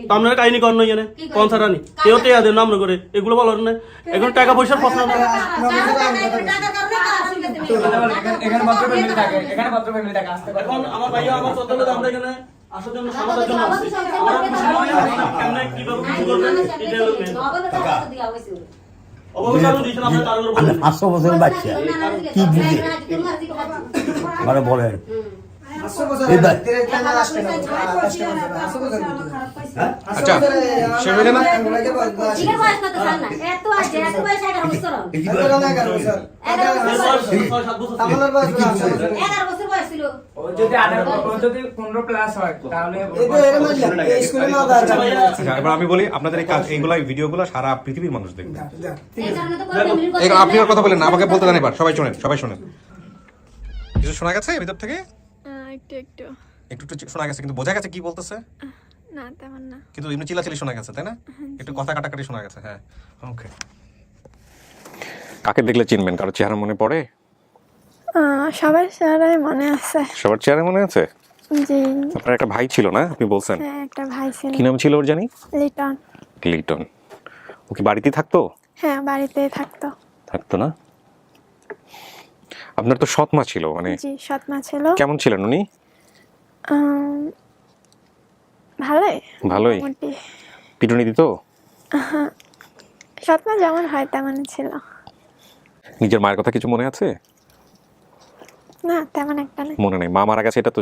তো আপনার কাহিনী কর নই জানে পঞ্চারানি কেউ তো ইয়াদের নাম করে এগুলো বলার না এখন টাকা পয়সার প্রশ্ন না এখানে মাত্র ফ্যামিলি থাকে এখানে মাত্র ফ্যামিলি থাকে আসতে পারে এখন আমার ভাইয়া আমার কথা হলো আমরা এখানে আসার জন্য সমাধার জন্য আসছি আমার খুশি মনে হয় কেমনে কিভাবে কিছু করবেন এটা হলো মেন অবকারও দিয়েছেন আপনি তার উপর বলেন 500 বছরের বাচ্চা কি বুঝে মানে বলেন আচ্ছা সে হইলে না যদি 15 প্লাস হয় তাহলে আচ্ছা এবার আমি বলি আপনাদের এই কাজ এইগুলা ভিডিওগুলো সারা পৃথিবীর মানুষ দেখবে আপনি আর কথা বলেন না আমাকে বলতে দেন এবার সবাই শোনেন কিছু শোনা গেছে ভিতর থেকে একটু একটু একটু একটু শোনা গেছে কিন্তু বোঝা গেছে কি বলতেছে না তেমন না কিন্তু এমনি চিল্লাচিল্লি শোনা গেছে তাই না একটু কথা কাটাকাটি শোনা গেছে হ্যাঁ ওকে কাকে দেখলে চিনবেন কারো চেহারা মনে পড়ে সবার চেহারাই মনে আছে সবার চেহারা মনে আছে জি আপনার একটা ভাই ছিল না আপনি বলছেন হ্যাঁ একটা ভাই ছিল কি নাম ছিল ওর জানি লিটন লিটন ও কি বাড়িতেই থাকতো হ্যাঁ বাড়িতেই থাকতো না আপনার তো সৎ মা ছিল মানে জি সৎ মা ছিল কেমন ছিলেন উনি ভালোই মোটামুটি পিটুনি দিত সৎ মা যেমন হয় তেমনই ছিল নিজের মায়ের কথা কিছু মনে আছে না তেমন একটা নেই মনে নেই মা মারা গেছে এটা তো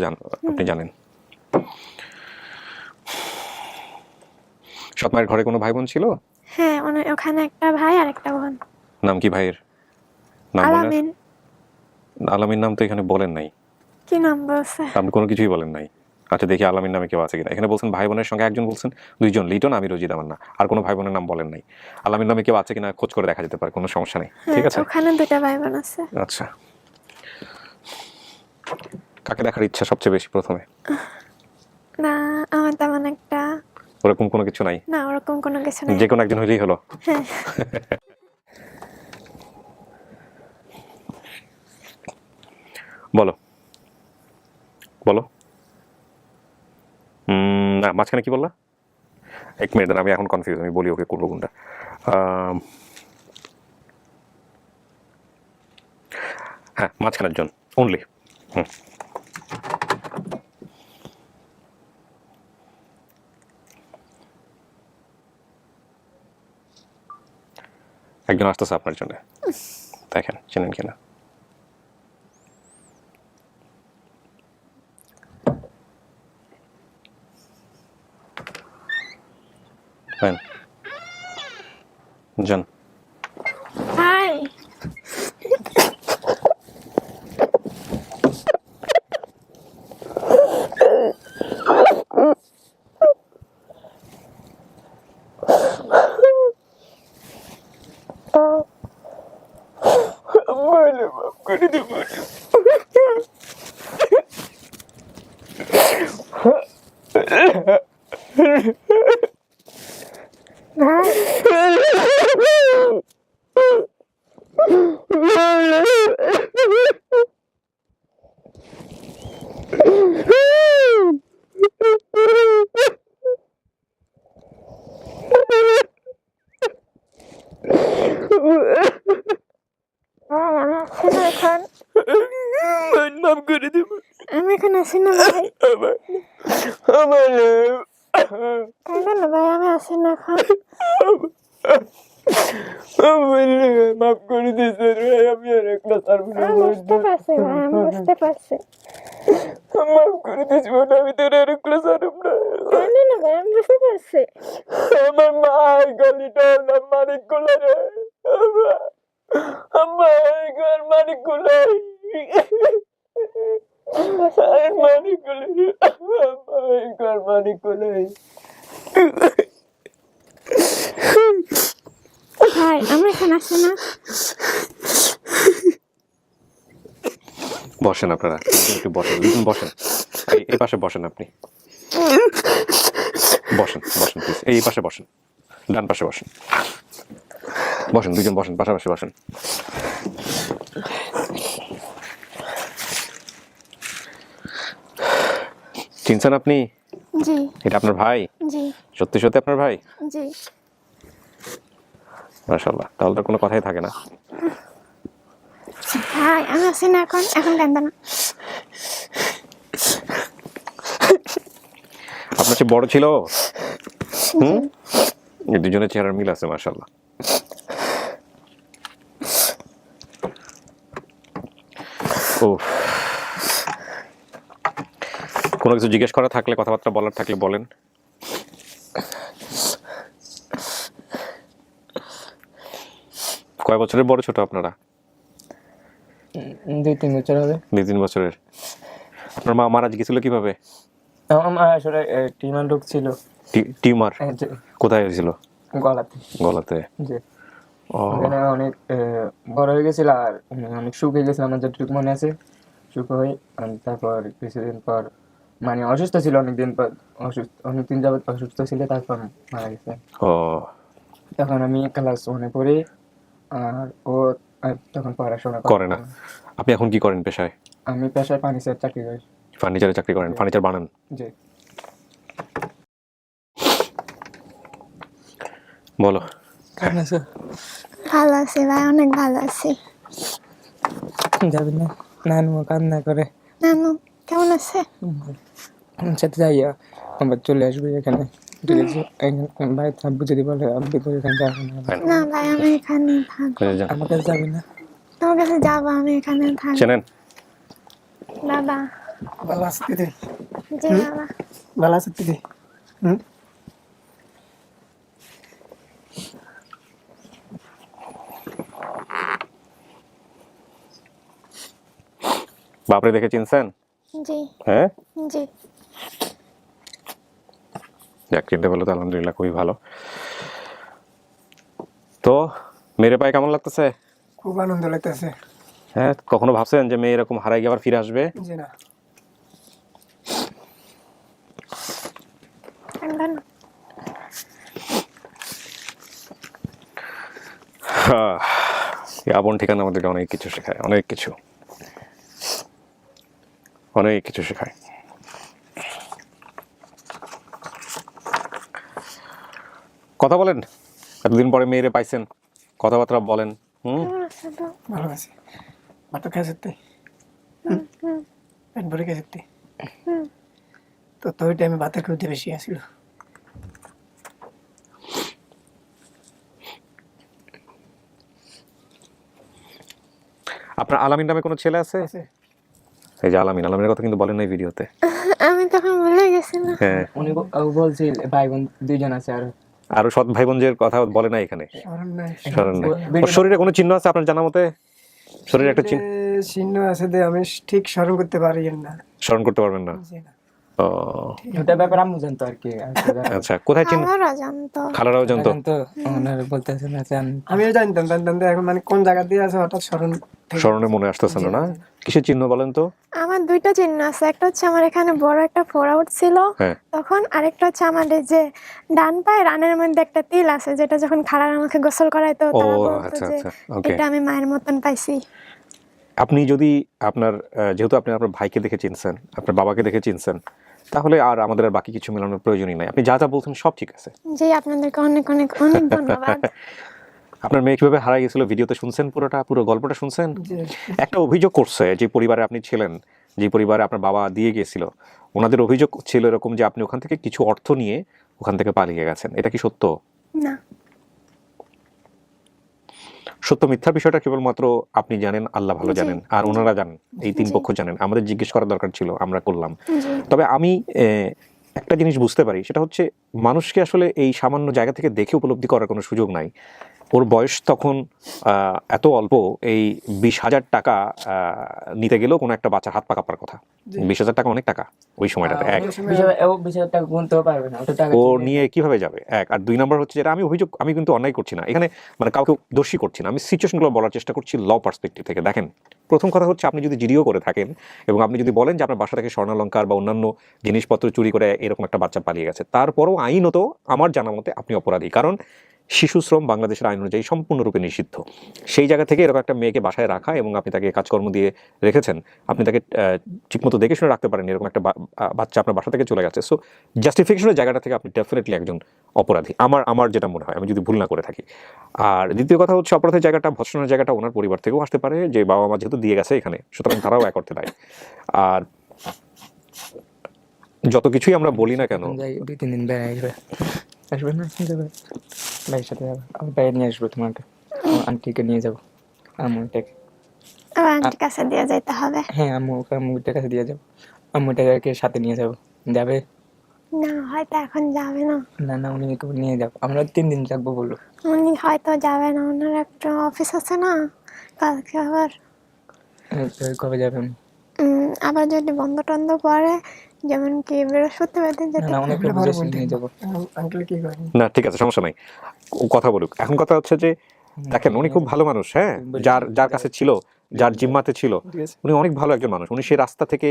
আপনি জানেন সৎ মায়ের ঘরে কোনো ভাই বোন ছিল হ্যাঁ ওখানে একটা ভাই আর একটা বোন নাম কি ভাইয়ের নাম আলামিন আলামিন নাম তো এখানে বলেন নাই কি নাম বলছে আপনি কোনো কিছুই বলেন নাই আচ্ছা দেখি আলামিন নামে কেউ আছে কিনা এখানে বলছেন ভাই বোনের সঙ্গে একজন বলছেন দুইজন লিটন আমি রোজিদ আমার না আর কোনো ভাই বোনের নাম বলেন নাই আলামিন নামে কেউ আছে কিনা খোঁজ করে দেখা যেতে পারে কোনো সমস্যা নেই ঠিক আছে ওখানে দুটো ভাই বোন আছে আচ্ছা কাকে দেখার ইচ্ছা সবচেয়ে বেশি প্রথমে না আমার তেমন একটা ওরকম কোনো কিছু নাই না ওরকম কোনো কিছু নেই যে কোনো একজন হইলেই হলো হ্যাঁ বলো না মাঝখানে কি বললা এক মিনিট আমি এখন কনফিউজ আমি বলি ওকে করবো কোনটা হ্যাঁ মাঝখানের জন অনলি একজন আসতেছে আপনার জন্য দেখেন চেনেন কিনা জন হাই আমি এখন আসি না ভাই না ভাই আমি আসি না এখন মাফ করে দিয়েছেন আমি আর একটা বুঝতে পারছি ভাই আমি বুঝতে পারছি মাফ করে দিয়েছি আমি তোর আর একটা সারব না না ভাই আমি বুঝতে পারছি আমার মা গলিটা মানিক গুলো রে আমার ঘর মানিক গুলো ভাই আমি এখন আসি না বসেন আপনারা একটু বসেন বসেন এই পাশে বসেন আপনি বসেন প্লিজ এই পাশে বসেন ডান পাশে বসেন দুজন বসেন পাশাপাশি বসেন চিনছেন আপনি জি এটা আপনার ভাই? জি সত্যি সত্যি আপনার ভাই? জি। মাশাআল্লাহ, তাহলে তো কোনো কথাই থাকে না। ভাই আমি আছি না এখন, এখন কান্দা না। আপনার চেয়ে বড় ছিল? জি এই দুজনের চেহারার মিল আছে মাশাআল্লাহ। ও, কোনো কিছু জিজ্ঞেস করা থাকলে, কথাবার্তা বলার থাকলে বলেন। কয় বছরের বড় ছোট আপনারা? 2-3 বছর হবে। 2-3 বছরের। আপনার মা মারা গেছিল কিভাবে? আমার মা আসলে টিউমার ঢুকছিল টিউমার যে কোথায় হয়েছিল? গলাতে। গলাতে। যে ও, ওখানে অনেক বড় হয়ে গেছিল আর অনেক শুকিয়ে গেছিল, আমার যতটুকু মনে আছে। শুকো হয়ে তারপর কিছুদিন পর মানে অসুস্থ ছিল, অনেকদিন পর অনেকদিন যাবত অসুস্থ ছিল, তারপর মারা গেছে। ও, তখন আমি ক্লাস 1-এ পড়ি আর ও তখন পড়াশোনা করে না। আপনি এখন কি করেন পেশায়? আমি পেশায় ফার্নিচার চাকরি করি। ফার্নিচারে চাকরি করেন, ফার্নিচার বানান? জি। বলো। কেমন আছো? ভালো আছি ভাই, অনেক ভালো আছি। যাবি না? নানু কান্না করে। নানু কেমন আছে? সাথে যাইয়া আবার চলে আসবে এখানে। ঠিক আছে, ভাই আব্বু যদি বলে আব্বু তো এখানে যাবে না। না ভাই আমি এখানে থাকবো। আমার কাছে যাবি না? তোমার কাছে যাবো, আমি এখানে থাকবো। চেনেন? বাবা। ভালো আছি দিদি। জি বাবা। ভালো আছি দিদি। বাপরে দেখে চিনছেন? জি হ্যাঁ, জি। যাক, চিনতে বললো তো আলহামদুলিল্লাহ, খুবই ভালো। তো মেরে পায়ে কেমন লাগতেছে? খুব আনন্দ লাগতেছে। হ্যাঁ, কখনো ভাবছেন যে মেয়ে এরকম হারাই গিয়ে আবার ফিরে আসবে? জি না। কান্দা না। এই আপন ঠিকানা আমাদেরকে অনেক কিছু শেখায়, অনেক কিছু, অনেক কিছু শেখায়। কথা বলেন, এতদিন পরে মেয়েরে পাইছেন, কথাবার্তা বলেন। কেমন আছে তো? ভালো আছি। ভাত খাই সত্যি? পেট ভরে খাই সত্যি? তো ওই টাইমে ভাতের ক্ষতি বেশি আসছিল। আপনার আলামিন নামে কোনো ছেলে আছে? এই যে আলামিন, আলামিনের কথা কিন্তু বলেন নাই ভিডিওতে। আমি তখন ভুলে গেছি না। হ্যাঁ, উনি বলছিল ভাই বোন 2 জন আছে আরো সৎ ভাই বোনদের কথা বলে না এখানে। স্মরণ নাই। ওর শরীরে কোনো চিহ্ন আছে আপনার জানা মতে? শরীরে একটা চিহ্ন আছে যে আমি ঠিক স্মরণ করতে পারি না। স্মরণ করতে পারবেন না? ও, ওটা ব্যাপারে আমি জানতো আর কি। আচ্ছা, কোথায় চিহ্ন? আমারও জানতো। খালারাও জানতো? ওনারা বলতেছেন আমিও জানতাম এখন মানে কোন জায়গা দিয়ে আছে হঠাৎ স্মরণে মনে আসতেছে না? কিসের চিহ্ন বলেন তো? আমার 2টা চিহ্ন আছে, একটা হচ্ছে আমার এখানে বড় একটা ফোড়া উঠছিল হ্যাঁ। তখন, আরেকটা হচ্ছে আমাদের যে ডান পায়ে রানের মধ্যে একটা তিল আছে, যেটা যখন খালার আমাকে গোসল করাইতো ও, তারা বলতো আচ্ছা যে আচ্ছা, ওকে। এটা আমি মায়ের মতন পাইছি। আপনি যদি আপনার যেহেতু আপনি আপনার ভাইকে দেখে চিনছেন, আপনার বাবাকে দেখে চিনছেন, তাহলে আর আমাদের আর বাকি কিছু মেলানোর প্রয়োজনই নাই। আপনি যা যা বলছেন সব ঠিক আছে। জি আপনাদেরকে অনেক অনেক অনেক ধন্যবাদ। আপনার মেয়ে কিভাবে হারাই গেছিল ভিডিওতে শুনছেন? পুরো গল্পটা শুনছেন? একটা অভিযোগ করছে যে পরিবারে আপনি ছিলেন, যে পরিবারে আপনার বাবা দিয়ে গিয়েছিল, ওনাদের অভিযোগ ছিল এরকম যে আপনি ওখান থেকে কিছু অর্থ নিয়ে ওখান থেকে পালিয়ে গেছেন। এটা কি সত্য? না। সত্য মিথ্যার বিষয়টা কেবলমাত্র আপনি জানেন, আল্লাহ ভালো জি। জানেন, আর ওনারা জানেন, এই 3 জি। পক্ষ জানেন। আমাদের জিজ্ঞেস করার দরকার ছিল, আমরা করলাম। জি তবে আমি একটা জিনিস বুঝতে পারি, সেটা হচ্ছে মানুষকে আসলে এই সামান্য জায়গা থেকে দেখে উপলব্ধি করার কোনো সুযোগ নাই। ওর বয়স তখন এত অল্প, এই 20,000 টাকা নিতে গেলেও কোনো একটা বাচ্চার হাত পা কাঁপার কথা। 20,000 টাকা অনেক টাকা ওই সময়টাতে। এক, 20,000 টাকা গুনতেও পারবে না, ওটা টাকা ও নিয়ে কিভাবে যাবে? এক, আর 2 নম্বর হচ্ছে যেটা আমি অভিযোগ, আমি কিন্তু অন্যায় করছি না এখানে, মানে কাউকে দোষী করছি না, আমি সিচুয়েশনগুলো বলার চেষ্টা করছি ল পার্সপেক্টিভ থেকে। দেখেন, প্রথম কথা হচ্ছে আপনি যদি জিডিও করে থাকেন এবং আপনি যদি বলেন যে আপনার বাসা থেকে স্বর্ণালংকার বা অন্যান্য জিনিসপত্র চুরি করে এরকম একটা বাচ্চা পালিয়ে গেছে, তারপরও আইনত আমার জানা মতে আপনি অপরাধী। কারণ শিশু শ্রম বাংলাদেশের আইন অনুযায়ী সম্পূর্ণরূপে নিষিদ্ধ। সেই জায়গা থেকে এরকম একটা মেয়েকে বাসায় রাখা এবং আপনি তাকে কাজকর্ম দিয়ে রেখেছেন, আপনি তাকে ঠিকমতো দেখে শুনে রাখতে পারেন, এরকম একটা বাচ্চা আপনার বাসা থেকে চলে গেছে। সো জাস্টিফিকেশনের জায়গাটা থেকে আপনি ডেফিনেটলি একজন অপরাধী, আমার যেটা মনে হয়, আমি যদি ভুল না করে থাকি। আর দ্বিতীয় কথা হচ্ছে অপরাধের জায়গাটা, ভৎসনের জায়গাটা ওনার পরিবার থেকেও আসতে পারে, যে বাবা মা যেহেতু দিয়ে গেছে এখানে, সুতরাং তারাও এক করতে দেয়। আর যত কিছুই আমরা বলি না কেন, যাই 2-3 দিন বেড়াই আসবে না, যাবে ভাইয়ের সাথে যাবে, আমি বাইরে নিয়ে আসবো তোমাকে, আন্টিকে নিয়ে যাবো, আম্মুটাকে। আমার আন্টির কাছে দিয়ে যেতে হবে। হ্যাঁ, আম্মুটার কাছে দিয়ে যাবো, আম্মুটাকে সাথে নিয়ে যাবো। যাবে না, হয়তো এখন যাবে না। না, উনি নিয়ে যাবো, আমরা 3 দিন থাকবো বললো। উনি হয়তো যাবে না, ওনার একটা অফিস আছে না কালকে আবার। কবে যাবেন? আবার যদি বন্ধ টন্ধ পড়ে, যেমন কি বৃহস্পতিবার দিন যেতে না, অনেক বুঝেছি, নিয়ে যাবো। আঙ্কেল কি করেন? না ঠিক আছে, সমস্যা নাই, ও কথা বলুক। এখন কথা হচ্ছে যে দেখেন, উনি খুব ভালো মানুষ, হ্যাঁ, যার কাছে ছিল, যার জিম্মাতে ছিল, উনি অনেক ভালো একজন মানুষ। উনি সেই রাস্তা থেকে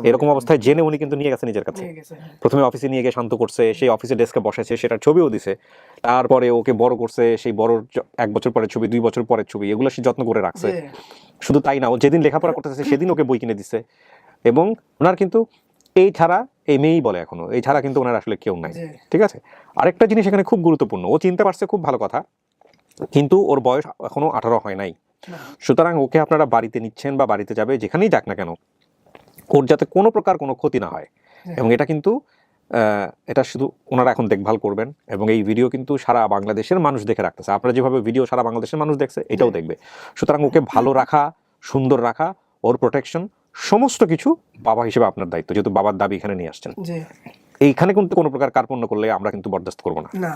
এরকম অবস্থায় জেনে উনি কিন্তু নিয়ে গেছে নিজের কাছে। নিয়ে গেছে, হ্যাঁ। প্রথমে অফিসে নিয়ে গিয়ে শান্ত করছে, সেই অফিসে ডেস্কে বসেছে, সেটার ছবিও দিছে। তারপরে ওকে বড় করছে, সেই বড় 1 বছর পরের ছবি, 2 বছর পরের ছবি, এগুলো সে যত্ন করে রাখছে। জি। শুধু তাই না, ও যেদিন লেখাপড়া করতেছে সেদিন ওকে বই কিনে দিছে। এবং ওনার কিন্তু এই ছাড়া, এই মেয়েই বলে এখনো, এই ছাড়া কিন্তু ওনার আসলে কেউ নাই। জি। ঠিক আছে, আরেকটা জিনিস এখানে খুব গুরুত্বপূর্ণ, ও চিনতে পারছে, খুব ভালো কথা, কিন্তু ওর বয়স এখনো 18 হয় নাই। সুতরাং ওকে আপনারা বাড়িতে নিচ্ছেন বা বাড়িতে যাবে, যেখানেই যাক না কেন, ওর যাতে কোনো প্রকার কোনো ক্ষতি না হয়। এবং এটা কিন্তু এটা শুধু ওনারা এখন দেখভাল করবেন। এবং এই ভিডিও কিন্তু সারা বাংলাদেশের মানুষ দেখে রাখতেছে, আপনারা যেভাবে ভিডিও সারা বাংলাদেশের মানুষ দেখছে, এটাও দেখবে। সুতরাং ওকে ভালো রাখা, সুন্দর রাখা, ওর প্রোটেকশন, সমস্ত কিছু বাবা হিসেবে আপনার দায়িত্ব, যেহেতু বাবার দাবি এখানে নিয়ে আসছেন। জি। এইখানে কিন্তু কোনো প্রকার কার্পণ্য করলে আমরা কিন্তু বরদাস্ত করবো না, না।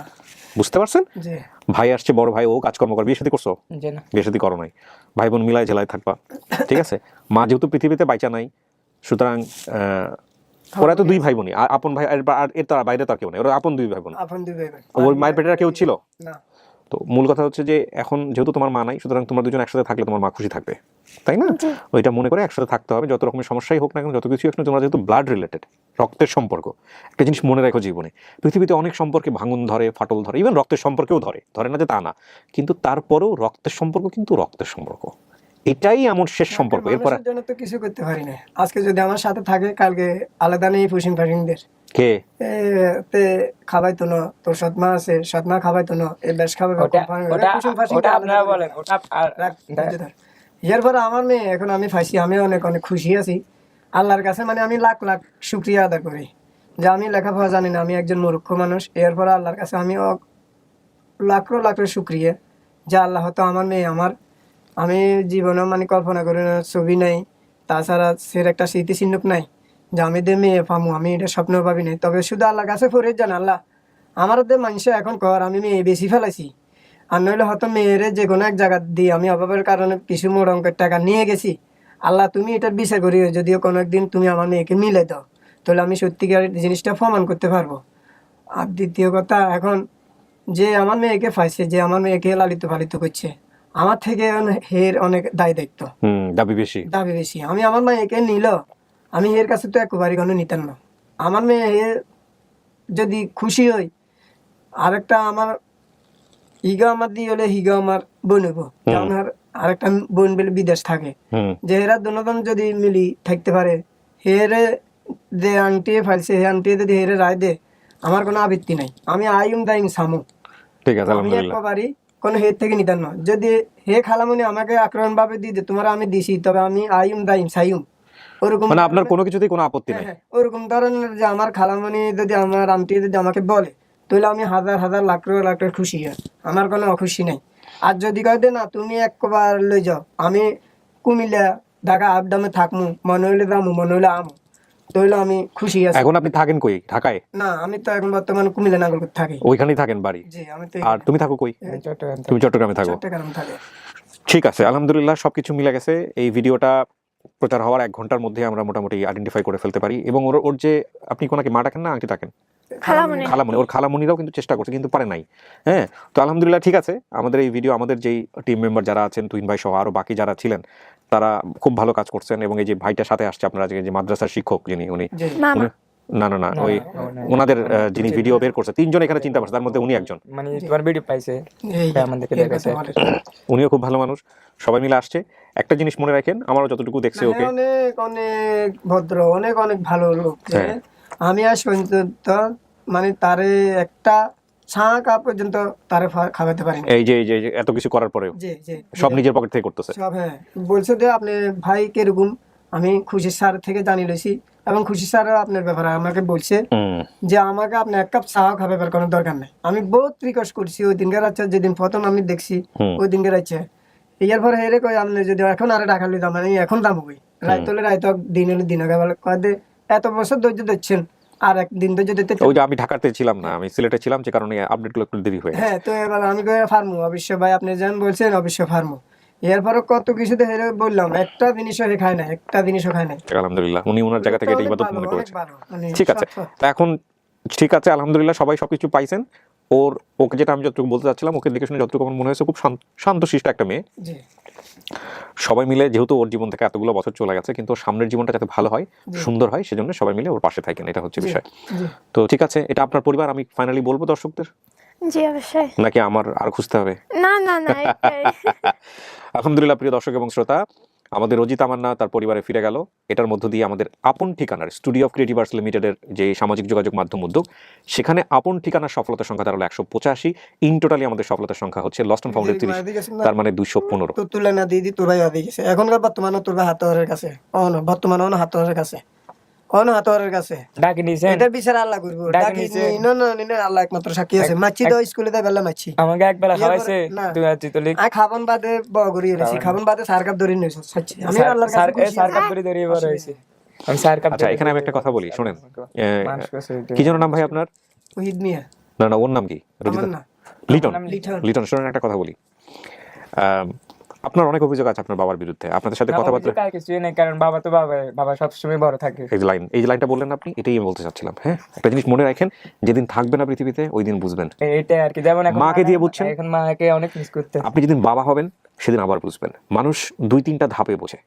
বুঝতে পারছেন? জি। ভাই আসছে, বড় ভাই, ও কাজকর্ম করে, বিয়ে শাদী করছো? যে না, বিয়ে শাদী করো নাই, ভাই বোন মিলায় ঝেলায় থাকবা, ঠিক আছে? মা যেহেতু পৃথিবীতে বাইচা নাই, সুতরাং ওরা তো 2 ভাই বোনই, আর আপন ভাই, আর এর তার বাইরে তার কেউ নেই, ওরা আপন 2 ভাই বোন। আপন দুই ভাই বোন। ওর মায়ের পেটের কেউ ছিল না। তো মূল কথা হচ্ছে যে এখন যেহেতু তোমার মা নাই, সুতরাং তোমরা দুজন একসাথে থাকলে তোমার মা খুশি থাকবে, তাই না? ওইটা মনে করে একসাথে থাকতে হবে, যত রকমের সমস্যাই হোক না কেন, যত কিছুই হোক না, তোমরা যেহেতু ব্লাড রিলেটেড, রক্তের সম্পর্ক। একটা জিনিস মনে রাখো, জীবনে পৃথিবীতে অনেক সম্পর্কে ভাঙন ধরে, ফাটল ধরে, ইভেন রক্তের সম্পর্কেও ধরে না যে তা না, কিন্তু তারপরেও রক্তের সম্পর্ক কিন্তু রক্তের সম্পর্ক, এটাই এমন শেষ সম্পর্ক। এরপর মানুষের জন্য তো কিছু করতে পারি না, আজকে যদি আমার সাথে থাকে, কালকে আলাদা নেই। ফুসিন ফাসিনদের কে তে খাবাই তো না, তোর সৎমা আছে, সৎমা খাবাই তো না, এই বেশ খাবে ওটা আপনারা বলেন, ওটা এরপরে আমার মেয়ে, এখন আমি ফাঁসি, আমি অনেক অনেক খুশি আছি আল্লাহর কাছে। মানে আমি লাখ লাখ শুক্রিয়া আদা করি যে আমি লেখাপড়া জানি না, আমি একজন মূর্খ মানুষ। এরপরে আল্লাহর কাছে আমি লাখো লাখো শুক্রিয়া যে আল্লাহ তো আমার মেয়ে, আমি জীবনে মানে কল্পনা করি না, ছবি নাই, তাছাড়া সের একটা স্মৃতিচিহ্নক নাই যে আমি দে মেয়ে পামু, আমি এটা স্বপ্ন ভাবি নাই। তবে শুধু আল্লাহর কাছে ফরে জান, আল্লাহ আমার দে মানুষ এখন কর আমি মেয়ে বেশি ফেলাইছি, আর নইলে হয়তো মেয়েরে যে কোনো এক জায়গা দিয়ে আমি অভাবের কারণে কিছু মোড় অঙ্কের টাকা নিয়ে গেছি। আল্লাহ তুমি এটার বিচার করি, যদিও কোনো একদিন তুমি আমার মেয়েকে মিলে দাও, তাহলে আমি সত্যিকার জিনিসটা প্রমাণ করতে পারবো। আর দ্বিতীয় কথা, এখন যে আমার মেয়েকে পাইছে, যে আমার মেয়েকে লালিত পালিত করছে, আমার থেকে হের অনেক দায় দায়িত্ব, দাবি বেশি। আমি আমার মেয়েকে নিল, আমি এর কাছে তো একেবারে কোনো নিতেন না। আমার মেয়ে যদি খুশি হই, আরেকটা আমার হিগা আমার দিয়ে হলে হিগা আমার বোন হইব, আমার আরেকটা বোন বলে বিদেশ থাকে, যে এরা দুজন যদি মিলি থাকতে পারে, হেরে যে আন্টি ফাইলছে, হে আন্টি যদি হেরে রায় দে, আমার কোনো আবৃত্তি নাই। আমি আইম দাইম সামু, ঠিক আছে, আমি আলহামদুলিল্লাহ। একেবারেই কোনো হের থেকে নিতেন না। যদি হে খালামুনি আমাকে আক্রমণ ভাবে দিয়ে দে, তোমার আমি দিছি, তবে আমি আইম দাইম সাইম, ওরকম মানে আপনার কোনো কিছুতেই কোনো আপত্তি নাই। ওরকম ধরনের যে আমার খালামুনি যদি আমার আন্টি যদি আমাকে বলে, তাহলে আমি হাজার হাজার লাখ লাখ খুশি হয়, আমার কোনো অখুশি নাই। আর যদি কয় দে না তুমি একবার লই যাও, আমি কুমিল্লা ঢাকা আপডামে থাকমু, মনে হইলে যামু, মনে হইলে আমু, তাহলে আমি খুশি আছি। এখন আপনি থাকেন কই? ঢাকায়? না, আমি তো এখন বর্তমানে কুমিল্লা নাগরপুর থাকি। ওইখানেই থাকেন বাড়ি? জি, আমি তো আর তুমি থাকো কই? তুমি চট্টগ্রামে থাকো? চট্টগ্রামে থাকি। ঠিক আছে, আলহামদুলিল্লাহ, সবকিছু মিলে গেছে। এই ভিডিওটা প্রচার হওয়ার 1 ঘন্টার মধ্যে আমরা মোটামুটি আইডেন্টিফাই করে ফেলতে পারি। এবং ওর যে, আপনি কোনাকে মা ডাকেন না আন্টি ডাকেন? খালামণি। ওর খালামণিরাও কিন্তু চেষ্টা করছে, কিন্তু পারে নাই। হ্যাঁ, তো আলহামদুলিল্লাহ, ঠিক আছে। আমাদের এই ভিডিও, আমাদের যেই টিম মেম্বার যারা আছেন, তুহিন ভাই সহ আরো বাকি যারা ছিলেন, তারা খুব ভালো কাজ করছেন। এবং এই যে ভাইটার সাথে আসছে আপনারা, যে মাদ্রাসার শিক্ষক যিনি, উনি না না না, ওই ওনাদের যিনি ভিডিও বের করছে 3 জন এখানে চিন্তা করছে, তার মধ্যে উনি একজন। মানে তোমার ভিডিও পাইছে, এই আমাদেরকে এই দেখাইছে। কথা বলে। উনিও খুব ভালো মানুষ, সবাই মিলে আসছে। একটা জিনিস মনে রাখেন, আমারও যতটুকু দেখছি ওকে, হ্যাঁ, অনেক অনেক ভদ্র, অনেক অনেক ভালো লোক। যে হ্যাঁ। আমি আজ পর্যন্ত মানে তারে একটা চা কাপ পর্যন্ত তারে খাওয়াতে পারিনি। এই যে এত কিছু করার পরেও জি জি সব নিজের পকেট থেকে করতেছে। সব, হ্যাঁ। বলছে যে আপনি ভাই কিরকম, আমি খুশি স্যার থেকে জানি লইছি, এবং খুশি স্যার আপনার ব্যাপারে আমাকে বলছে যে আমাকে আপনি এক কাপ চা খাবার কোনো দরকার নেই। আমি বহুত রিকোয়েস্ট করছি ওই দিনকার, আচ্ছা যেদিন প্রথম আমি দেখছি ওই দিনকার, আচ্ছা ইয়ার পরে হেরে কই আপনি যদি এখন আরে টাকা লইতাম মানে এখন দাম হই রাইত হলে রাইত, দিন হলে দিন আগে বলে কয় দে এত বছর ধৈর্য দিচ্ছেন আর একদিন ধৈর্য দিতে। ওই যে আমি ঢাকাতে ছিলাম না, আমি সিলেটে ছিলাম, যে কারণে আপডেটগুলো একটু দেরি হয়ে গেছে। হ্যাঁ, তো এবার আমি কই ফার্মু অবশ্য ভাই, আপনি যেন বলছেন অবশ্য ফার্মু। এরপরে কত কিছু তো হেরে বললাম, একটা জিনিসও হে খায় না, একটা জিনিসও খায় না। আলহামদুলিল্লাহ, উনি ওনার জায়গা থেকে এটা অনেক ইবাদত ভালো, মনে অনেক করেছে। ভালো, মানে ঠিক আছে, সৎ। তা এখন ঠিক আছে, আলহামদুলিল্লাহ সবাই সবকিছু পাইছেন। ওকে যেটা আমি যতটুকু বলতে চাচ্ছিলাম, ওকে দেখে শুনে যতটুকু আমার মনে হয়েছে খুব শান্তশিষ্ট একটা মেয়ে। জি সবাই মিলে, যেহেতু ওর জীবন থেকে এতগুলো বছর চলে গেছে, কিন্তু ওর সামনের জীবনটা যাতে ভালো হয়, সুন্দর হয়, সেজন্য সবাই মিলে ওর পাশে থাকেন, এটা হচ্ছে বিষয়। জি তো ঠিক আছে, এটা আপনার পরিবার, আমি ফাইনালি বলবো দর্শকদের, জি অবশ্যই। নাকি আমার আর খুঁজতে হবে? না না না, এটাই। আলহামদুলিল্লাহ, প্রিয় দর্শক এবং শ্রোতা, আমাদের রোজি তামান্না তার পরিবারে ফিরে গেল। এটার মধ্য দিয়ে আমাদের আপন ঠিকানার স্টুডিও অফ ক্রিয়েটিভ আর্টস লিমিটেডের যে সামাজিক যোগাযোগ মাধ্যম উদ্যোগ, সেখানে আপন ঠিকানার সফলতার সংখ্যা দাঁড়ালো 185। ইন টোটালি আমাদের সফলতার সংখ্যা হচ্ছে লস্ট অ্যান্ড ফাউন্ডের 30, তার মানে 215। তো তুলে না দিদি তোর ভাই আদি গেছে এখনকার বর্তমানে, তোর ভাই হাতওয়ারের কাছে, বর্তমানে হাতওয়ারের কাছে, হাতওয়ারের কাছে। ডাকি নিছেন, এটা বিচার আল্লাহ করবো। ডাকি ডাকি নিছে। না না না, আল্লাহ একমাত্র সাক্ষী আছে। মাছি তো স্কুলে দেয় বেলা মাছি আমাকে একবেলা খাওয়াইছে, না। তুই আর চিতলিক আমি খাবন বাদে বগরি এনেছি, খাবন বাদে সার কাপ ধরে নিয়েছি। আমি আল্লাহর কাছে খুশি সার আছি। কাপ ধরে ধরে বড় হইছে। আমি সার কাপ আচ্ছা, এখানে আমি একটা কথা বলি, শোনেন। কি যেন নাম ভাই আপনার? ওহিদ মিয়া না না, ওর নাম কি? আমার না লিটন। লিটন। লিটন, শোনেন একটা কথা বলি। আপনার অনেক অভিযোগ আছে আপনার বাবার বিরুদ্ধে, আপনাদের সাথে কথাবার্তা। কিছুই নেই, কারণ বাবা তো বাবা সবসময় বড় থাকে। এই যে লাইনটা বললেন আপনি, এটাই আমি বলতে চাচ্ছিলাম। হ্যাঁ, একটা জিনিস মনে রাখেন, যেদিন থাকবে না পৃথিবীতে ওই দিন বুঝবেন। এইটাই আর কি, যেমন এখন মাকে দিয়ে বুঝছেন, এখন মাকে অনেক মিস করতে। আপনি যেদিন বাবা হবেন সেদিন আবার বুঝবেন। মানুষ 2-3টা ধাপে বোঝে।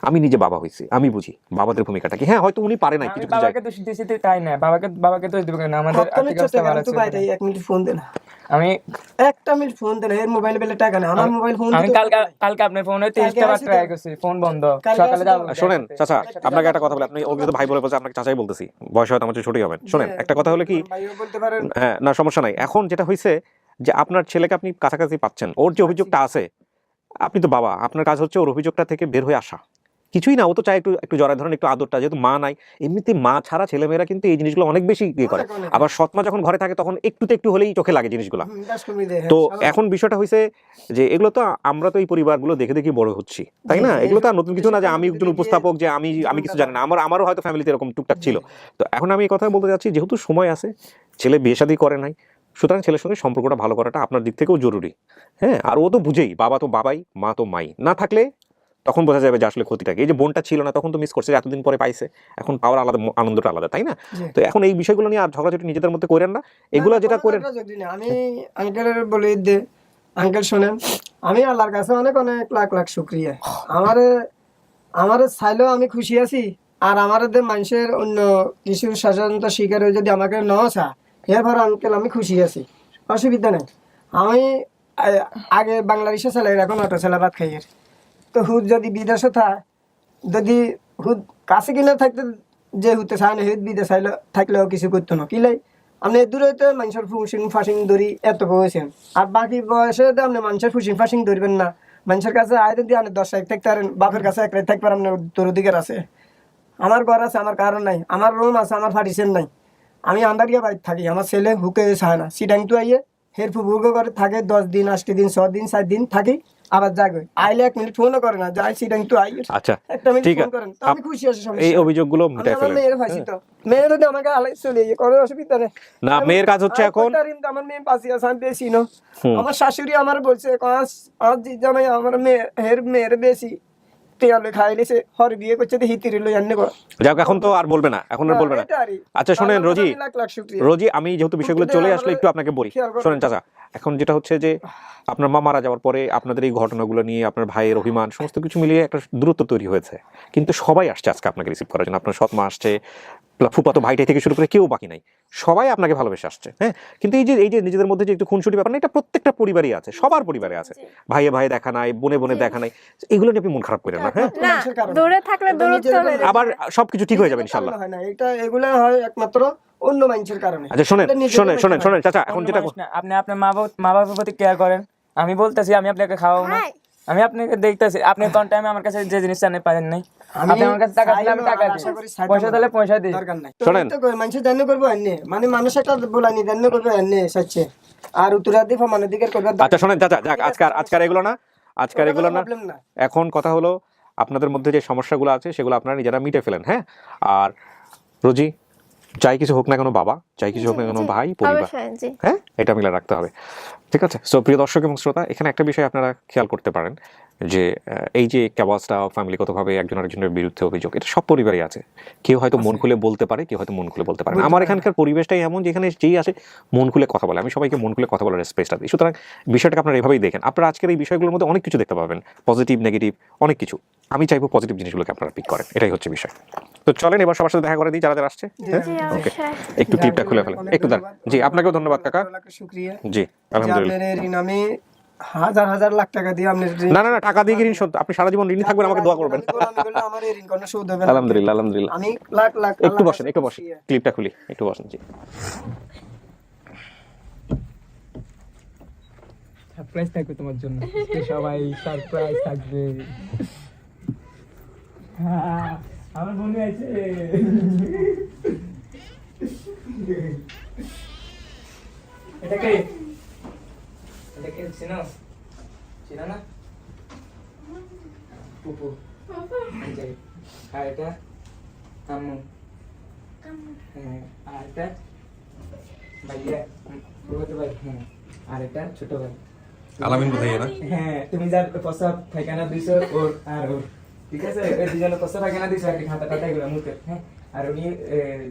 আমি নিজে বাবা হয়েছি, আমি বুঝি বাবাদের ভূমিকাটা কি। হ্যাঁ, হয়তো উনি পারে না কিছু কিছু বাবাকে জায়গায়। দোষ দিছি তাই না, বাবাকে দোষ দিব না, আমাদের আর্থিক অবস্থা ভালো ছিল না। এক মিনিট ফোন দে না, আমি একটা মিনিট ফোন দে না, এর মোবাইল বেলে টাকা না, আমার মোবাইল ফোন আমি কালকে আপনার ফোনে 30টা বার ট্রাই করছি, ফোন বন্ধ। সকালে যাব। শোনেন চাচা, আপনাকে একটা কথা বলি, আপনি ওকে তো ভাই বলে বলছে, আপনাকে চাচাই বলতেছি, বয়স হয়তো আমার চেয়ে ছোটই হবেন। শোনেন, একটা কথা হলো কি, ভাইও বলতে পারেন। হ্যাঁ না সমস্যা নাই। এখন যেটা হয়েছে যে আপনার ছেলেকে আপনি কাছাকাছি পাচ্ছেন, ওর যে অভিযোগটা আছে, আপনি তো বাবা, আপনার কাজ হচ্ছে ওর অভিযোগটা থেকে বের হয়ে আসা। কিছুই না, ও তো চায় একটু জড়ায় ধরেন, একটু আদরটা, যেহেতু মা নাই। এমনিতে মা ছাড়া ছেলেমেয়েরা কিন্তু এই জিনিসগুলো অনেক বেশি ইয়ে করে। আবার সৎমা যখন ঘরে থাকে তখন একটু হলেই চোখে লাগে জিনিসগুলো। তো এখন বিষয়টা হয়েছে যে এগুলো তো আমরা তো এই পরিবারগুলো দেখে দেখে বড় হচ্ছি, তাই না? এগুলো তো আর নতুন কিছু না যে আমি একজন উপস্থাপক, যে আমি কিছু জানি না। আমারও হয়তো ফ্যামিলিতে এরকম টুকটাক ছিল। তো এখন আমি এই কথা বলতে যাচ্ছি, যেহেতু সময় আছে, ছেলে বিয়ে শাদী করে নাই, সুতরাং ছেলের সঙ্গে সম্পর্কটা ভালো করাটা আপনার দিক থেকেও জরুরি। হ্যাঁ, আর ও তো বুঝেই, বাবা তো বাবাই, মা তো মাই। না থাকলে তখন বোঝা যাবে যে আসলে ক্ষতিটাকে। এই যে বোনটা ছিল না, তখন তো মিস করছে, এতদিন পরে পাইছে, এখন পাওয়ার আলাদা, আনন্দটা আলাদা, তাই না? তো এখন এই বিষয়গুলো নিয়ে আর ঝগড়াঝাটি নিজেদের মধ্যে করেন না। এগুলো যেটা করেন, আমি আঙ্কেলের বলে দে, আঙ্কেল শোনেন, আমি আল্লাহর কাছে অনেক অনেক লাখ লাখ শুকরিয়া। আমার চাইলেও আমি খুশি আছি। আর আমাদের মানুষের অন্য কিছুর সাধারণত শিকার হয়ে যদি আমাকে ন চা, এরপর আঙ্কেল আমি খুশি আছি, অসুবিধা নেই। আমি আগে বাংলাদেশে ছেলে, এখন অটো ছেলে ভাত খাইয়ের। তো হুদ যদি বিদেশে যদি হুদ কাছে কিনে থাকতে, যে হুতে চায় না, হুদ বিদেশ থাকলেও কিছু করতো না। কিলাই আপনি দূরে তো মানুষের ফুসিং ফাসিং ধরি এত বয়সেন, আর বাকি বয়সে তো আপনি মানুষের ফুসিং ফাসিং ধরবেন না। মানুষের কাছে আয় যদি আপনি 10 রাত থাকতে পারেন, বাপের কাছে 1 রাত থাকতে পারেন, আপনার তোর অধিকার আছে। আমার ঘর আছে, আমার কারণ নাই, আমার রুম আছে, আমার ফার্টিশন নাই। আমি আন্দারিয়া বাড়িতে থাকি, আমার ছেলে হুকে চায় না, সিটাং তো আইয়ে হের ফুবুকে করে থাকে 10 দিন, 8 দিন, 6 দিন, 7 দিন থাকি, আবার যাগে আইলে 1 মিনিট ফোনও করে না, যাই সিটাং তো আই। আচ্ছা একটা মিনিট ঠিক ফোন আছে, করেন, তো আমি খুশি আছি। এই অভিযোগগুলো মিটাই ফেলেন। মেয়ের ফাঁসি তো মেয়ের যদি আমাকে আলাই চলে কোনো অসুবিধা নেই। না, মেয়ের কাজ হচ্ছে এখন, আমার মেয়ে পাশে আছে, আমি বেশি না। আমার শাশুড়ি আমার বলছে, আজ জামাই আমার মেয়ের বেশি তেলে খাইলেছে, হর বিয়ে করছে, হিতিরে লই আননে কর। যাক, এখন তো আর বলবে না, এখন আর বলবে না। আচ্ছা শোনেন রোজি, আমি যেহেতু বিষয়গুলো চলে আসলো একটু আপনাকে বলি। শোনেন চাচা, এখন যেটা হচ্ছে যে আপনার মা মারা যাওয়ার পরে আপনাদের এই ঘটনাগুলো নিয়ে আপনার ভাইয়ের অভিমান সমস্ত কিছু মিলিয়ে একটা দূরত্ব তৈরি হয়েছে, কিন্তু সবাই আসছে আজকে আপনাকে রিসিভ করার জন্য। আপনার সৎ মা আসছে, ফুপাতো ভাইটাই থেকে শুরু করে কেউ বাকি নাই, সবাই আপনাকে ভালোবেসে আসছে। হ্যাঁ, কিন্তু এই যে নিজেদের মধ্যে যে একটু খুনসুটি ব্যাপার না, এটা প্রত্যেকটা পরিবারই আছে, সবার পরিবারে আছে। ভাইয়ে ভাই দেখা নাই, বোনে বোনে দেখা নাই, এগুলো নিয়ে আপনি মন খারাপ করেন না। হ্যাঁ, না, দূরে থাকলে দূরত্ব বেড়ে যায়। আবার সবকিছু ঠিক হয়ে যাবে ইনশাআল্লাহ। হয় না, এটা এগুলা হয় একমাত্র অন্য মানুষের কারণে। আচ্ছা শোনেন চাচা, এখন যেটা আপনি আপনার মা বাবার প্রতি কেয়ার করেন। আমি বলতেছি আমি আপনাকে খাওয়াবো না, ভাই, আমি আপনাকে দেখতেছি আপনি কোন টাইমে আমার কাছে যে জিনিসটা আপনি পারেন নাই, আপনি আমার কাছে টাকা দিলে আমি টাকা দিই, পয়সা দিলে পয়সা দিই। দরকার নাই। শোনেন। তো কই মানুষ জান্য করবো এনে, মানে মানুষ একটা বলানি জান্য করবো এনে সাচ্ছে, আর উত্তরাদি ফমানের দিকে করবে। আচ্ছা শোনেন চাচা, যাক আজকার এগুলো না, প্রবলেম না। এখন কথা হলো আপনাদের মধ্যে যে সমস্যাগুলো আছে সেগুলো আপনারা নিজেরা মিটে ফেলেন। হ্যাঁ, আর রোজি, চাই কিছু হোক না কেন বাবা, চাই কিছু হোক না কেন ভাই, পরিবার, অবশ্যই, জি। হ্যাঁ, এটা মিলে রাখতে হবে। ঠিক আছে। সো প্রিয় দর্শক এবং শ্রোতা, এখানে একটা বিষয় আপনারা খেয়াল করতে পারেন যে এই যে ক্যাবাসটা ফ্যামিলিগতভাবে একজন আরেকজনের বিরুদ্ধে অভিযোগ, এটা সব পরিবারই আছে। কেউ হয়তো মন খুলে বলতে পারে, কেউ হয়তো মন খুলে বলতে পারে না। আমার এখানকার পরিবেশটাই এমন যেখানে যেই আসে মন খুলে কথা বলে, আমি সবাইকে মন খুলে কথা বলার স্পেসটা দিই। সুতরাং বিষয়টাকে আপনারা এভাবেই দেখেন। আপনারা আজকের এই বিষয়গুলোর মধ্যে অনেক কিছু দেখতে পাবেন, পজিটিভ নেগেটিভ অনেক কিছু। আমি চাইবো পজিটিভ জিনিসগুলোকে আপনারা পিক করেন, এটাই হচ্ছে বিষয়। তো চলেন এবার সবার সাথে দেখা করে দিই যারা যারা আসছে। হ্যাঁ, জি, ওকে, অবশ্যই। একটু ক্লিপটা খুলে ফেলেন, একটু দাঁড়ান। জি, আপনাকেও ধন্যবাদ কাকা। শুকরিয়া। জি, আলহামদুলিল্লাহ। আপনার ঋণ আমি হাজার লাখ টাকা দিয়ে আপনার ঋণ, না টাকা দিয়ে ঋণ শোধ, আপনি সারা জীবন ঋণী থাকবেন, আমাকে দোয়া করবেন। আমার এই ঋণ কোনো শোধ হবে না। আলহামদুলিল্লাহ। আমি লাখ একটু বসেন, ক্লিপটা খুলি, একটু বসেন। জি, সারপ্রাইজ থাকবে তোমার জন্য, সবাই সারপ্রাইজ থাকবে। আমার বন্ধু আছে, এটা কে চিনো না? পুপু। আর এটা আম্মু। হ্যাঁ, আর এটা ভাইয়া, বড় ভাই। হ্যাঁ, আর এটা ছোট ভাই আলামিন ভাইয়া না? হ্যাঁ, তুমি যার প্রসাব পায়খানা দিছো ওর আর ওর, ঠিক আছে? এই দুজনে প্রসাব পায়খানা দিছো, আর খাতা টাতা এগুলো মুখে। হ্যাঁ, আর উনি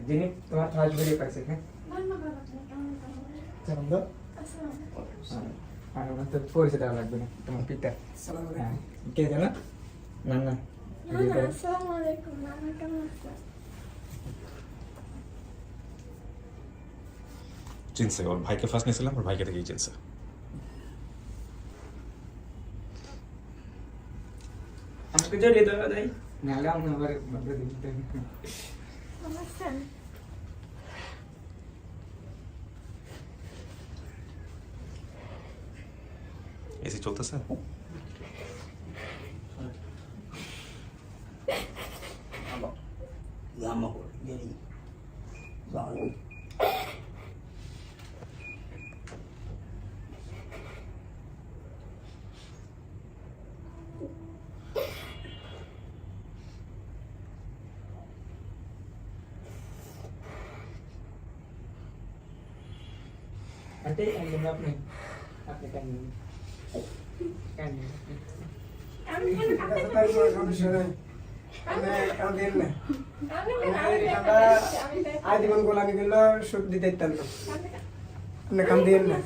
যিনি তোমার ফার্স্ট ভিডিও পাইছে। হ্যাঁ, চলো আর ওনার তো পরিচয় দেওয়া লাগবে না, তোমার পিতা। হ্যাঁ, কে জানো? না আসসালামু আলাইকুম, নানা কেমন আছেন? চিনছে, ওর ভাইকে ফার্স্ট নিয়েছিলাম, ওর ভাইকে থেকেই চিনছে। আমাকে জড়িয়ে দেওয়া যায় নাহলে আমি আবার বাবা দিতে। কেমন আছেন? এসি চলতেছে? আন্টি আপনি কেন আজীবন গোলামি করলে সুখ দিতে ইত্যাদ আপনি কাম দিয়েন না।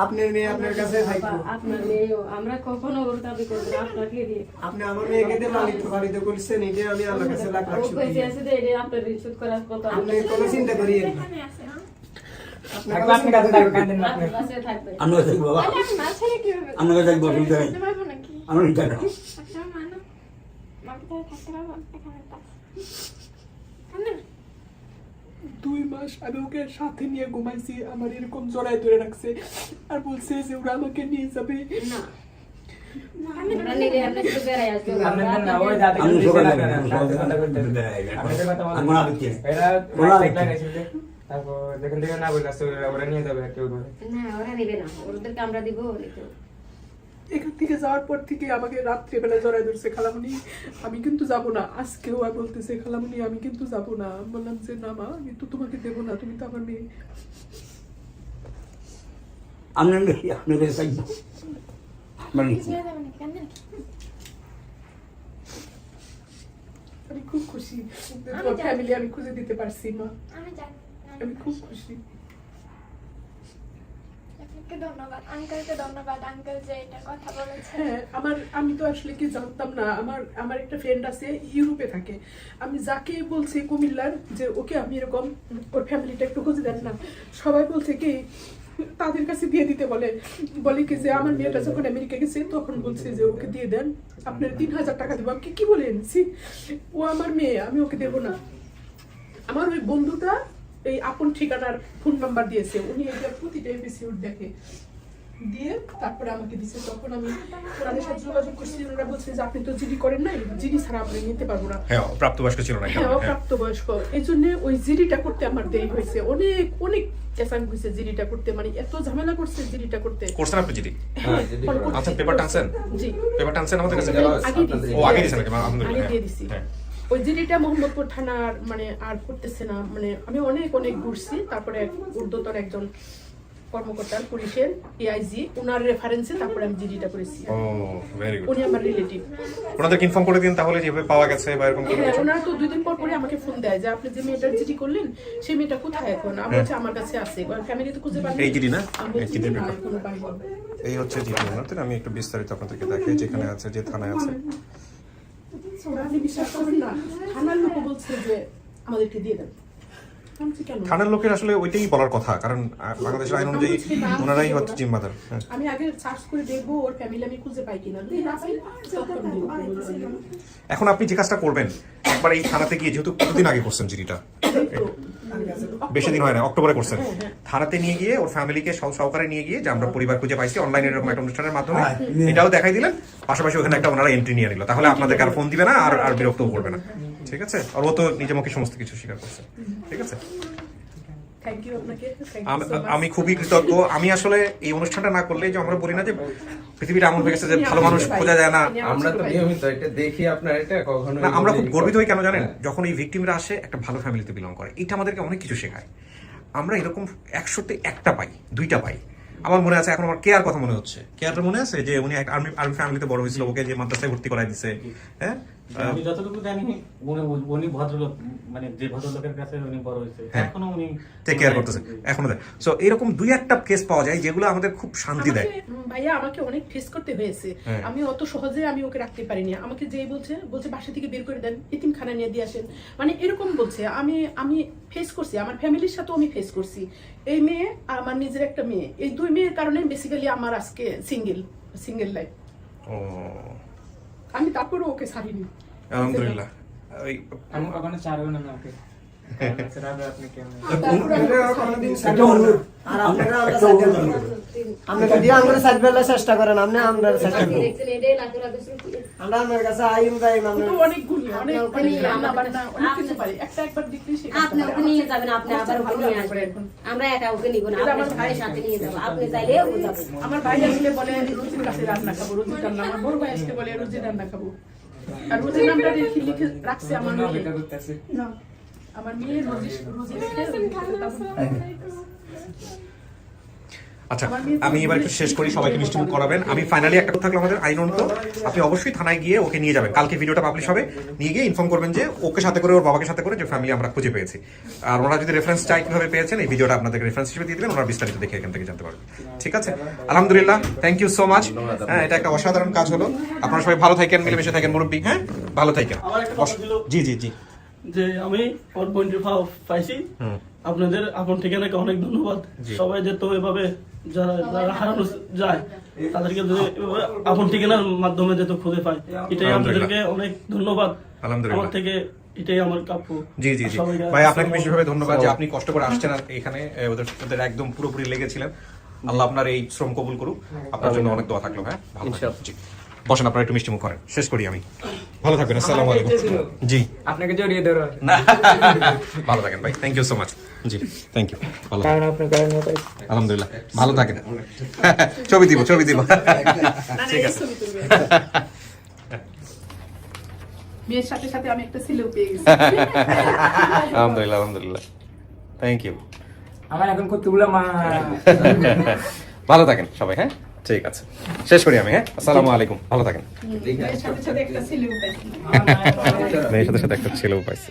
আপনার মেয়ে আপনার কাছে থাকবো, আপনার মেয়েও আমরা কখনো ওর দাবি করবো না আপনাকে দিয়ে। আপনি আমার মেয়েকে দিয়ে লালিত করছেন, এটা আমি আল্লাহর কাছে লাখ লাখ ও কইছে শুকরিয়া। আছে যে এটা আপনার ঋণ শোধ করার কথা। আপনি কোনো চিন্তা করিয়েন না। থাকবে, আপনি কাছে থাকবে, কাঁদেন না আপনি। আপনার কাছে থাকবে। আমি থাকবো বাবা, মা ছেলে কিভাবে আমি থাকবো, অসুবিধা নেই, থাকতে পারবো নাকি? আমার কেন? আচ্ছা, মা না, মাকে তো থাকতে পারবো এখানে পাশে। 2 মাস আমি ওকে সাথে নিয়ে ঘুমাইছি, আমার এরকম জড়ায় ধরে রাখছে আর বলছে যে ওরা আমাকে নিয়ে যাবে। না আমরা নিলে আপনি শুধু বেড়াই আসবে। আপনাদের না ওই দাদি আমি দিতে সকালে লাগবে না, কথা বলতে হবে। আপনাদের কথা বলতে হবে। এরা মাইক লাগাইছিল যে, তারপর যেখান থেকে না বললে ওরা নিয়ে যাবে আর কেউ বলে। না ওরা নিবে না, ওদেরকে আমরা দিব। এখান থেকে যাওয়ার পর থেকে আমাকে রাত্রিবেলা জড়ায় ধরছে, খালামুনি আমি কিন্তু যাবো না। আজকেও আর বলতেছে খালামুনি আমি কিন্তু যাবো না। বললাম যে না মা, আমি তো তোমাকে দেবো না, তুমি তো আমার মেয়ে। আপনার কাছে থাকবো, আমার ছেড়ে দেবেন নাকি? কান্দেন নাকি? আমি খুব খুশি, আমি জানি। ফ্যামিলি আমি খুঁজে দিতে পারছি মা, আমি জানি। আমি খুব খুশি। আপনি আপনাকে ধন্যবাদ, আঙ্কেলকে ধন্যবাদ, আঙ্কেল যে এটা কথা বলেছে। হ্যাঁ, আমি তো আসলে কি জানতাম না। আমার একটা ফ্রেন্ড আছে ইউরোপে থাকে, আমি যাকে বলছি কুমিল্লার যে ওকে আমি এরকম ওর ফ্যামিলিটা একটু খুঁজে দেন না, সবাই বলছে কি তাদের কাছে দিয়ে দিতে বলে কি যে আমার মেয়েটা যখন আমেরিকা গেছে তখন বলছে যে ওকে দিয়ে দেন, আপনার 3000 টাকা দেবো। আমি কি বলেন, ও আমার মেয়ে, আমি ওকে দেবো না। আমার ওই বন্ধুটা এই আপন ঠিকানার ফোন নাম্বার দিয়েছে, উনি এটা প্রতিটা এপিসোড দেখে, দিয়ে তারপরে আমাকে দিছে। তখন আমি ওনাদের সাথে যোগাযোগ করছি, ওনারা বলছে যে আপনি তো জিডি করেন নাই, জিডি ছাড়া আপনি নিতে পারবো না। হ্যাঁ, প্রাপ্তবয়স্ক ছিল না। হ্যাঁ, অপ্রাপ্তবয়স্ক, এই জন্য ওই জিডিটা করতে আমার দেরি হয়েছে, অনেক চেষ্টা হয়েছে জিডিটা করতে, মানে এত ঝামেলা করছে জিডিটা করতে। করছেন আপনি জিডি? হ্যাঁ, আচ্ছা, পেপার টানছেন? জি, পেপার টানছেন আমাদের কাছে? আগে দিয়েছি। ও আগে দিয়েছেন নাকি? আগে আলহামদুলিল্লাহ। দিয়ে দিছি। হ্যাঁ। ওই জিডিটা মোহাম্মদপুর থানার মানে আর করতেছে না, মানে আমি অনেক ঘুরছি, তারপরে ঊর্ধ্বতন একজন কর্মকর্তা পুলিশের এআইজি ওনার রেফারেন্সে তারপরে আমি জিডিটা করেছি। ও, ভেরি গুড। উনি আমার রিলেটিভ। ওনাদেরকে ইনফর্ম করে দিন তাহলে যেভাবে পাওয়া গেছে বা এরকম কোনো হ্যাঁ, কিছু। ওনারা তো 2 দিন পরে আমাকে ফোন দেয় যে আপনি যে মেয়েটার জিডি করলেন সেই মেয়েটা কোথায় এখন। আমি বলছি আমার কাছে আছে, ফ্যামিলিতে খুঁজে পাইনি। এই জিডি না? আমি এই বলছি জিডির না, ব্যাপার। এখনো পাইনি। এই হচ্ছে জিডি ওনাদের। আমি একটু বিস্তারিত আপনাদেরকে দেখাই, যেখানে আছে, যে থানায় আছে। আপনি বিশ্বাস করবেন না, থানার লোক বলছে যে আমাদেরকে দিয়ে দেন। আমি বলছি, কেন? থানার লোকের আসলে ওইটাই বলার কথা, কারণ বাংলাদেশের আইন অনুযায়ী ওনারাই হচ্ছে জিম্মাদার। হ্যাঁ। আমি আগে সার্চ করে দেখবো ওর ফ্যামিলি আমি খুঁজে পাই কিনা, যদি না পাই তখন দেবো। এখন আপনি যে কাজটা করবেন, একবার এই থানাতে গিয়ে, যেহেতু কতদিন আগে করছেন জিডিটা, বেশি দিন হয় না, অক্টোবরে করছেন, থানাতে নিয়ে গিয়ে ওর ফ্যামিলিকে সহকারে নিয়ে গিয়ে যে আমরা পরিবার খুঁজে পাইছি অনলাইনে এরকম একটা অনুষ্ঠানের মাধ্যমে, এটাও দেখাই দিলেন, পাশাপাশি ওখানে একটা ওনারা এন্ট্রি নিয়ে নিল, তাহলে আপনাদেরকে আর ফোন দিবে না, আর বিরক্তও করবে না। ঠিক আছে? আর ও তো নিজে মুখে সমস্ত কিছু স্বীকার করছে। ঠিক আছে? থ্যাংক ইউ আপনাকে, থ্যাংক ইউ সো মাচ। আমি খুবই কৃতজ্ঞ। আমি আসলে এই অনুষ্ঠানটা না করলে, যে আমরা বলি না যে পৃথিবীটা এমন হয়ে গেছে যে ভালো মানুষ খোঁজা যায় না, আমরা তো নিয়মিত এটা দেখি, আপনার এটা কখনো না, আমরা খুব গর্বিত হই কেন জানেন? যখন এই ভিকটিমরা আসে একটা ভালো ফ্যামিলিতে বিলং করে, এটা আমাদেরকে অনেক কিছু শেখায়। আমরা এরকম 100তে 1টা পাই, 2টা পাই। আমার মনে আছে, এখন আমার কেয়ার কথা মনে হচ্ছে, কেয়ারটা মনে আছে যে উনি আর্মি ফ্যামিলিতে বড় হয়েছিল, ওকে যে মাদ্রাসায় ভর্তি করাই দিছে। হ্যাঁ, আমি যতটুকু জানি উনি ভদ্রলোক, মানে যে ভদ্রলোকের কাছে উনি বড় হয়েছে, এখনো উনি টেক কেয়ার করতেছে, এখনো দেয়। সো এরকম 2-1টা কেস পাওয়া যায় যেগুলো আমাদের খুব শান্তি দেয়। ভাইয়া আমাকে অনেক ফেস করতে হয়েছে, আমি অত সহজে আমি ওকে রাখতে পারিনি। আমাকে যেই বলছে বাসা থেকে বের করে দেন, এতিমখানা নিয়ে দিয়ে আসেন, মানে এরকম বলছে। আমি ফেস করছি, আমার ফ্যামিলির সাথেও আমি ফেস করছি। এই মেয়ে আর আমার নিজের একটা মেয়ে, এই 2 মেয়ের কারণে বেসিক্যালি আমার আজকে সিঙ্গেল লাইফ। ও, আমি তারপরেও ওকে ছাড়িনি, আলহামদুলিল্লাহ। ওই আমি কখনো ছাড়বো না ওকে। আপনি কেমন? আর আপনারা আমরা যদি আমরা সাইডবেলা চেষ্টা করেন, আপনি আমরা চেষ্টা করুন। দেখছেন এটাই লাখ লাখ শ্রুতি। আমরা আমার কাছে আইন টাইম আমরা তো অনেক গুণী, অনেক রান্না বান্না অনেক কিছু পারি। একটা দেখলি সে আপনি ওকে নিয়ে যাবেন, আপনি আবার ওকে নিয়ে আসবেন। আমরা একা ওকে নিব না, আমার ভাইয়ের সাথে নিয়ে যাবো, আপনি চাইলে ও যাবে। আমার ভাই আসলে বলে রোজির কাছে রান্না খাবো, রোজির রান্না। আমার বড় ভাই আসলে বলে রোজির রান্না খাবো, আর রোজির নামটা লিখে রাখছে আমার মেয়ে। আমার মেয়ে রোজি আচ্ছা, আমি এবার একটু শেষ করি, সবাইকে মিষ্টিমুখ করাবেন। আমি ফাইনালি একটা কথা থাকলো, আমাদের আইনত আপনি অবশ্যই থানায় গিয়ে ওকে নিয়ে যাবেন। কালকে ভিডিওটা পাবলিশ হবে, নিয়ে গিয়ে ইনফর্ম করবেন যে ওকে সাথে করে, ওর বাবাকে সাথে করে, যে ফ্যামিলি আমরা খুঁজে পেয়েছি। আর ওনারা যদি রেফারেন্স চাই কিভাবে পেয়েছেন, এই ভিডিওটা আপনাদেরকে রেফারেন্স হিসেবে দিয়ে দেবেন, ওনারা বিস্তারিত দেখে এখান থেকে জানতে পারবেন। ঠিক আছে? আলহামদুলিল্লাহ, থ্যাংক ইউ সো মাচ। হ্যাঁ, এটা একটা অসাধারণ কাজ হলো। আপনারা সবাই ভালো থাকেন, মিলেমিশে থাকেন মুরব্বী। হ্যাঁ, ভালো থাকেন। আমার একটা কথা ছিল, জি জি জি, যে আমি ওর পয়েন্ট পাইছি। আপনাদের আপন ঠিকানাকে অনেক ধন্যবাদ। সবাই যে তো এভাবে যারা হারানো যায় তাদেরকে আপন ঠিকানার মাধ্যমে যেত খুঁজে পায়, এটাই আপনাদেরকে অনেক ধন্যবাদ। আলহামদুলিল্লাহ, আমার থেকে এটাই আমার কাপ্য। জি জি জি ভাই, আপনাকে বিশেষভাবে ধন্যবাদ যে আপনি কষ্ট করে আসছেন আর এখানে ওদের একদম পুরোপুরি লেগেছিলেন। আল্লাহ আপনার এই শ্রম কবুল করুক। আপনার জন্য অনেক দোয়া থাকলো। হ্যাঁ, ভালো জি, বসেন, আপনারা একটু মিষ্টি মুখ করেন, শেষ করি আমি। ভালো থাকবেন, আসসালামু আলাইকুম। জি, আপনাকে জড়িয়ে ধরো। ভালো থাকেন ভাই, থ্যাংক ইউ সো মাচ। জি, থ্যাংক ইউ। ভালো কারণ আপনার কারণে আলহামদুলিল্লাহ, ভালো থাকেন। ছবি দিব ঠিক আছে। মেয়ের সাথে সাথে আমি একটা ছেলেও পেয়ে গেছি। আলহামদুলিল্লাহ, আলহামদুলিল্লাহ, থ্যাংক ইউ। আমার এখন কতগুলো মা। ভালো থাকেন সবাই। হ্যাঁ, ঠিক আছে, শেষ করি আমি। হ্যাঁ, আসসালামু আলাইকুম, ভালো থাকেন। মেয়ের সাথে সাথে একটা ছেলেও পাইছি। মেয়ের সাথে সাথে একটা ছেলেও পাইছি।